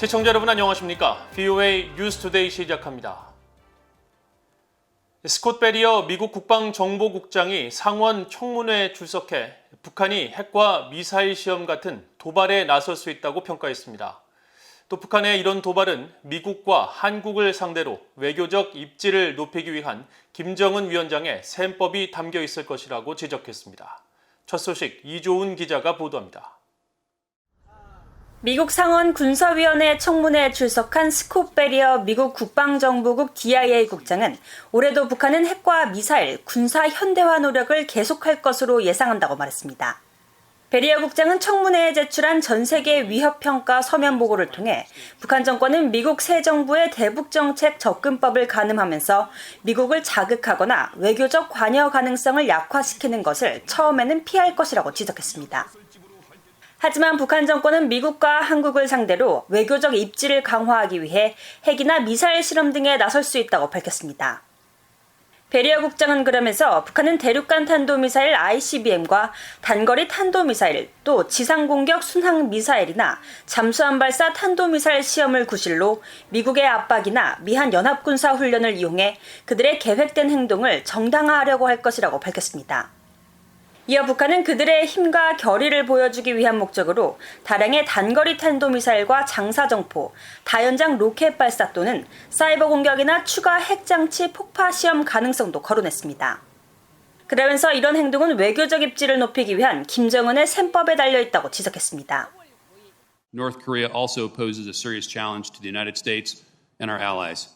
시청자 여러분 안녕하십니까? VOA 뉴스투데이 시작합니다. 스콧 베리어 미국 국방정보국장이 상원 청문회에 출석해 북한이 핵과 미사일 시험 같은 도발에 나설 수 있다고 평가했습니다. 또 북한의 이런 도발은 미국과 한국을 상대로 외교적 입지를 높이기 위한 김정은 위원장의 셈법이 담겨 있을 것이라고 지적했습니다. 첫 소식 이조은 기자가 보도합니다. 미국 상원 군사위원회 청문회에 출석한 스콧 베리어 미국 국방정보국 DIA 국장은 올해도 북한은 핵과 미사일, 군사 현대화 노력을 계속할 것으로 예상한다고 말했습니다. 베리어 국장은 청문회에 제출한 전 세계 위협평가 서면 보고를 통해 북한 정권은 미국 새 정부의 대북정책 접근법을 가늠하면서 미국을 자극하거나 외교적 관여 가능성을 약화시키는 것을 처음에는 피할 것이라고 지적했습니다. 하지만 북한 정권은 미국과 한국을 상대로 외교적 입지를 강화하기 위해 핵이나 미사일 실험 등에 나설 수 있다고 밝혔습니다. 베리어 국장은 그러면서 북한은 대륙간 탄도미사일 ICBM과 단거리 탄도미사일, 또 지상공격 순항미사일이나 잠수함 발사 탄도미사일 시험을 구실로 미국의 압박이나 미한 연합군사훈련을 이용해 그들의 계획된 행동을 정당화하려고 할 것이라고 밝혔습니다. 이어 북한은 그들의 힘과 결의를 보여주기 위한 목적으로 다량의 단거리 탄도미사일과 장사정포, 다연장 로켓 발사 또는 사이버 공격이나 추가 핵장치 폭파 시험 가능성도 거론했습니다. 그러면서 이런 행동은 외교적 입지를 높이기 위한 김정은의 셈법에 달려있다고 지적했습니다. North Korea also poses a serious challenge to the United States and our allies.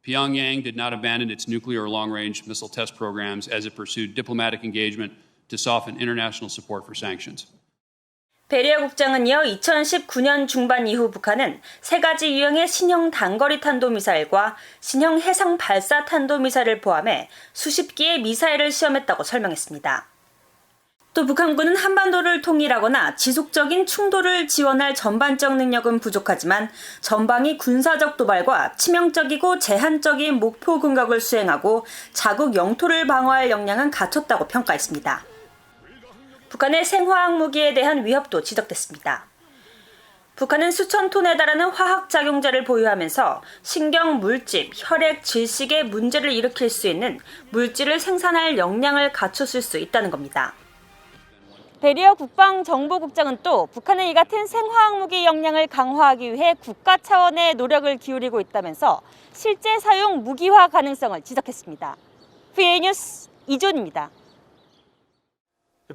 Pyongyang did not abandon its nuclear or long-range missile test programs as it pursued diplomatic engagement to soften international support for sanctions. 베리어 국장은 이어 2019년 중반 이후 북한은 세 가지 유형의 신형 단거리 탄도미사일과 신형 해상 발사 탄도미사일을 포함해 수십 기의 미사일을 시험했다고 설명했습니다. 또 북한군은 한반도를 통일하거나 지속적인 충돌을 지원할 전반적 능력은 부족하지만 전방위 군사적 도발과 치명적이고 제한적인 목표 공격을 수행하고 자국 영토를 방어할 역량은 갖췄다고 평가했습니다. 북한의 생화학 무기에 대한 위협도 지적됐습니다. 북한은 수천 톤에 달하는 화학작용자를 보유하면서 신경, 물집, 혈액, 질식에 문제를 일으킬 수 있는 물질을 생산할 역량을 갖췄을 수 있다는 겁니다. 베리어 국방정보국장은 또 북한은 이 같은 생화학 무기 역량을 강화하기 위해 국가 차원의 노력을 기울이고 있다면서 실제 사용 무기화 가능성을 지적했습니다. VOA 뉴스 이조은입니다.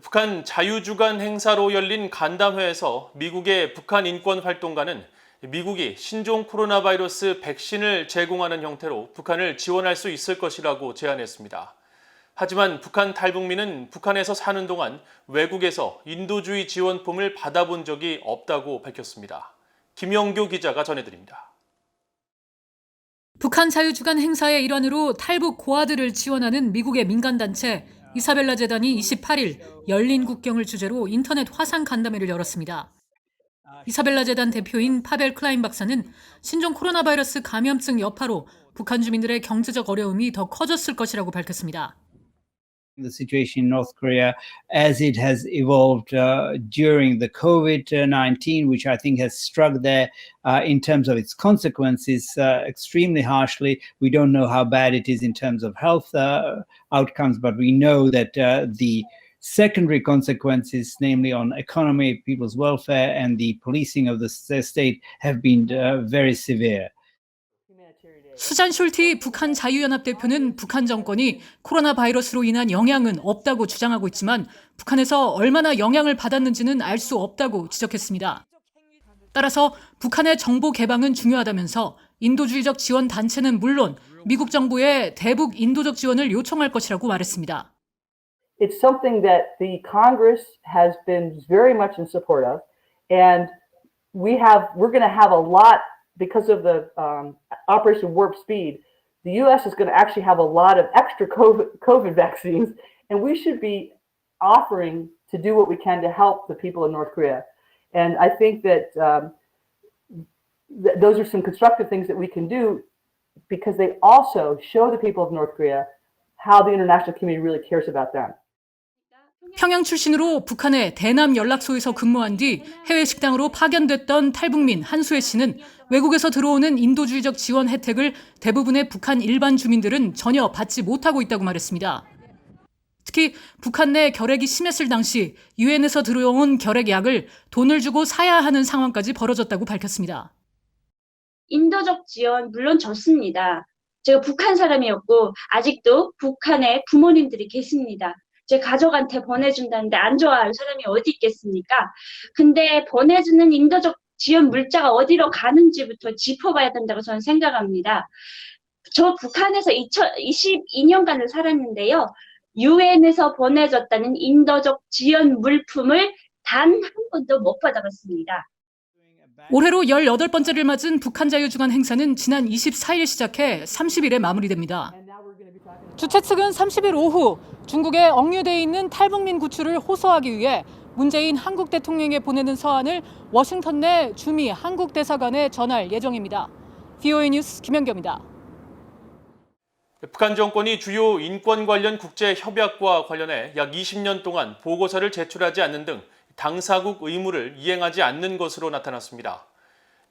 북한 자유주간 행사로 열린 간담회에서 미국의 북한 인권활동가는 미국이 신종 코로나 바이러스 백신을 제공하는 형태로 북한을 지원할 수 있을 것이라고 제안했습니다. 하지만 북한 탈북민은 북한에서 사는 동안 외국에서 인도주의 지원품을 받아본 적이 없다고 밝혔습니다. 김영교 기자가 전해드립니다. 북한 자유주간 행사의 일환으로 탈북 고아들을 지원하는 미국의 민간단체 이사벨라 재단이 28일 열린 국경을 주제로 인터넷 화상 간담회를 열었습니다. 이사벨라 재단 대표인 파벨 클라인 박사는 신종 코로나 바이러스 감염증 여파로 북한 주민들의 경제적 어려움이 더 커졌을 것이라고 밝혔습니다. The situation in North Korea as it has evolved during the COVID-19, which I think has struck there in terms of its consequences extremely harshly. We don't know how bad it is in terms of health outcomes, but we know that the secondary consequences, namely on economy, people's welfare, and the policing of the state have been very severe. 수잔 숄티 북한 자유연합 대표는 북한 정권이 코로나 바이러스로 인한 영향은 없다고 주장하고 있지만 북한에서 얼마나 영향을 받았는지는 알 수 없다고 지적했습니다. 따라서 북한의 정보 개방은 중요하다면서 인도주의적 지원 단체는 물론 미국 정부에 대북 인도적 지원을 요청할 것이라고 말했습니다. It's something that the Congress has been very much in support of, and we're going to have a lot. Because of the Operation Warp Speed, the U.S. is going to actually have a lot of extra COVID vaccines, and we should be offering to do what we can to help the people in North Korea. And I think that those are some constructive things that we can do because they also show the people of North Korea how the international community really cares about them. 평양 출신으로 북한의 대남 연락소에서 근무한 뒤 해외 식당으로 파견됐던 탈북민 한수혜 씨는 외국에서 들어오는 인도주의적 지원 혜택을 대부분의 북한 일반 주민들은 전혀 받지 못하고 있다고 말했습니다. 특히 북한 내 결핵이 심했을 당시 유엔에서 들어온 결핵약을 돈을 주고 사야 하는 상황까지 벌어졌다고 밝혔습니다. 인도적 지원 물론 좋습니다. 제가 북한 사람이었고 아직도 북한에 부모님들이 계십니다. 제 가족한테 보내준다는데 안 좋아할 사람이 어디 있겠습니까? 근데 보내주는 인도적 지원 물자가 어디로 가는지부터 짚어봐야 된다고 저는 생각합니다. 저 북한에서 22년간을 살았는데요. 유엔에서 보내줬다는 인도적 지원 물품을 단 한 번도 못 받아봤습니다. 올해로 18번째를 맞은 북한 자유주간 행사는 지난 24일 시작해 30일에 마무리됩니다. 주최 측은 30일 오후 중국에 억류돼 있는 탈북민 구출을 호소하기 위해 문재인 한국 대통령에 보내는 서한을 워싱턴 내 주미 한국 대사관에 전할 예정입니다. VOA 뉴스 김연경입니다. 북한 정권이 주요 인권 관련 국제 협약과 관련해 약 20년 동안 보고서를 제출하지 않는 등 당사국 의무를 이행하지 않는 것으로 나타났습니다.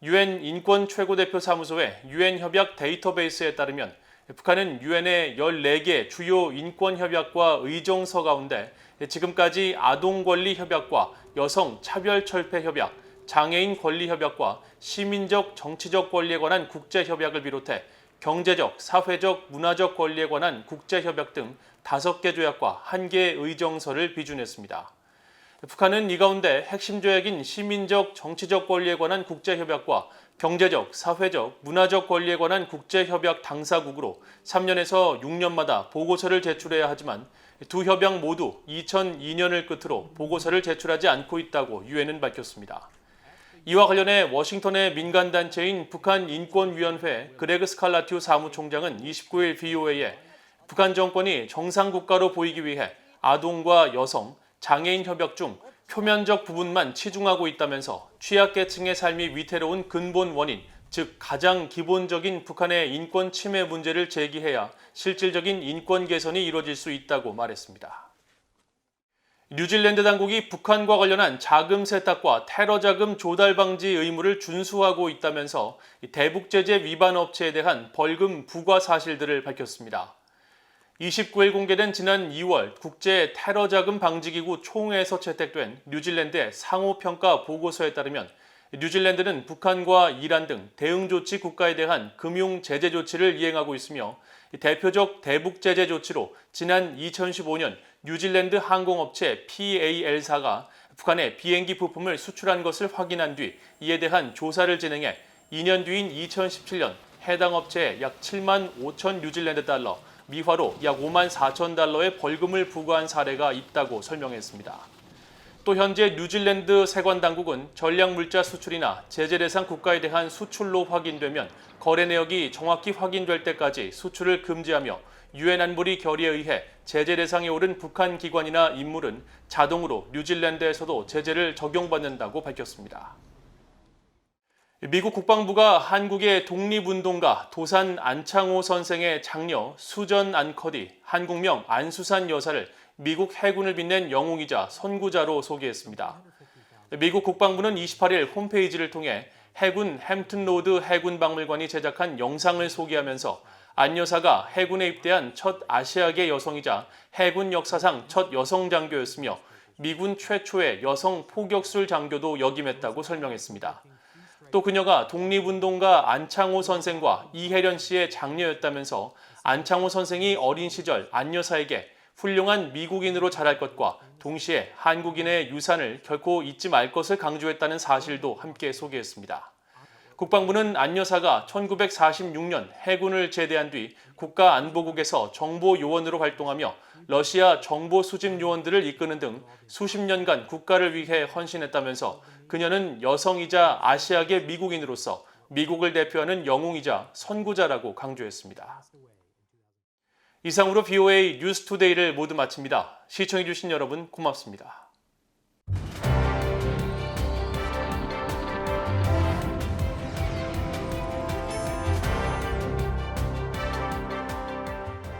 유엔 인권 최고대표 사무소의 유엔 협약 데이터베이스에 따르면 북한은 유엔의 14개 주요 인권 협약과 의정서 가운데 지금까지 아동 권리 협약과 여성 차별 철폐 협약, 장애인 권리 협약과 시민적 정치적 권리에 관한 국제 협약을 비롯해 경제적, 사회적, 문화적 권리에 관한 국제 협약 등 5개 조약과 1개의 의정서를 비준했습니다. 북한은 이 가운데 핵심 조약인 시민적, 정치적 권리에 관한 국제협약과 경제적, 사회적, 문화적 권리에 관한 국제협약 당사국으로 3년에서 6년마다 보고서를 제출해야 하지만 두 협약 모두 2002년을 끝으로 보고서를 제출하지 않고 있다고 유엔은 밝혔습니다. 이와 관련해 워싱턴의 민간단체인 북한인권위원회 그레그 스칼라티우 사무총장은 29일 VOA에 북한 정권이 정상국가로 보이기 위해 아동과 여성, 장애인 협약 중 표면적 부분만 치중하고 있다면서 취약계층의 삶이 위태로운 근본 원인, 즉 가장 기본적인 북한의 인권 침해 문제를 제기해야 실질적인 인권 개선이 이루어질 수 있다고 말했습니다. 뉴질랜드 당국이 북한과 관련한 자금 세탁과 테러 자금 조달 방지 의무를 준수하고 있다면서 대북 제재 위반 업체에 대한 벌금 부과 사실들을 밝혔습니다. 29일 공개된 지난 2월 국제 테러 자금 방지기구 총회에서 채택된 뉴질랜드의 상호평가 보고서에 따르면 뉴질랜드는 북한과 이란 등 대응 조치 국가에 대한 금융 제재 조치를 이행하고 있으며 대표적 대북 제재 조치로 지난 2015년 뉴질랜드 항공업체 PAL사가 북한에 비행기 부품을 수출한 것을 확인한 뒤 이에 대한 조사를 진행해 2년 뒤인 2017년 해당 업체에 약 7만 5천 뉴질랜드 달러, 미화로 약 5만 4천 달러의 벌금을 부과한 사례가 있다고 설명했습니다. 또 현재 뉴질랜드 세관 당국은 전략물자 수출이나 제재 대상 국가에 대한 수출로 확인되면 거래 내역이 정확히 확인될 때까지 수출을 금지하며 유엔 안보리 결의에 의해 제재 대상에 오른 북한 기관이나 인물은 자동으로 뉴질랜드에서도 제재를 적용받는다고 밝혔습니다. 미국 국방부가 한국의 독립운동가 도산 안창호 선생의 장녀 수전 안커디, 한국명 안수산 여사를 미국 해군을 빛낸 영웅이자 선구자로 소개했습니다. 미국 국방부는 28일 홈페이지를 통해 해군 햄튼 로드 해군박물관이 제작한 영상을 소개하면서 안 여사가 해군에 입대한 첫 아시아계 여성이자 해군 역사상 첫 여성 장교였으며 미군 최초의 여성 포격술 장교도 역임했다고 설명했습니다. 또 그녀가 독립운동가 안창호 선생과 이혜련 씨의 장녀였다면서 안창호 선생이 어린 시절 안 여사에게 훌륭한 미국인으로 자랄 것과 동시에 한국인의 유산을 결코 잊지 말 것을 강조했다는 사실도 함께 소개했습니다. 국방부는 안 여사가 1946년 해군을 제대한 뒤 국가안보국에서 정보요원으로 활동하며 러시아 정보 수집 요원들을 이끄는 등 수십 년간 국가를 위해 헌신했다면서 그녀는 여성이자 아시아계 미국인으로서 미국을 대표하는 영웅이자 선구자라고 강조했습니다. 이상으로 VOA 뉴스투데이를 모두 마칩니다. 시청해주신 여러분 고맙습니다.